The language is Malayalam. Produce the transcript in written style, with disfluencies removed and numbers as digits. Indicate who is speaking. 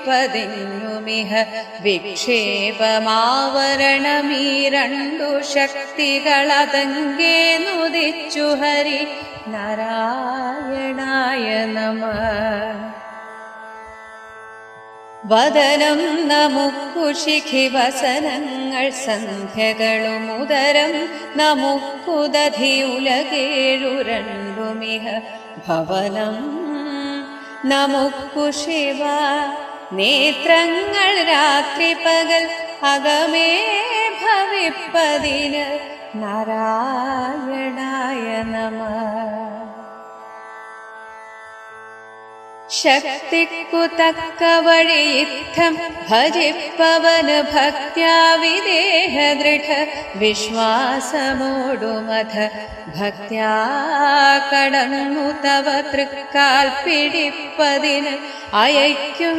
Speaker 1: വീക്ഷിപ്പതിന്നുമിഹ വിക്ഷേപമാവരണമീ രണ്ടു ശക്തികളതങ്കേ നുദിച്ചു ഹരി നാരായണായ നമഃ. വദനം നമുക്കു ശിഖിവസനങ്ങൾ സന്ധ്യകളും ഉദരം നമുക്കു ദധിയുലകേഴു രണ്ടുമിഹ ഭവനം നമുക്കു ശിവ. നേത്രങ്ങൾ രാത്രി പകൽ അകമേ ഭവിപ്പതിന് നാരായണായ നമഃ. ശക്തിക്കു തക്ക വഴിയിത്തം ഭജിപ്പവന് ഭക്ത്യാ വിദേഹ ദൃഢ വിശ്വാസമോടുമധ ഭക്ത്യാ കടന്നു തവ തൃക്കാൽ പിടിപ്പതിന് അയയ്ക്കും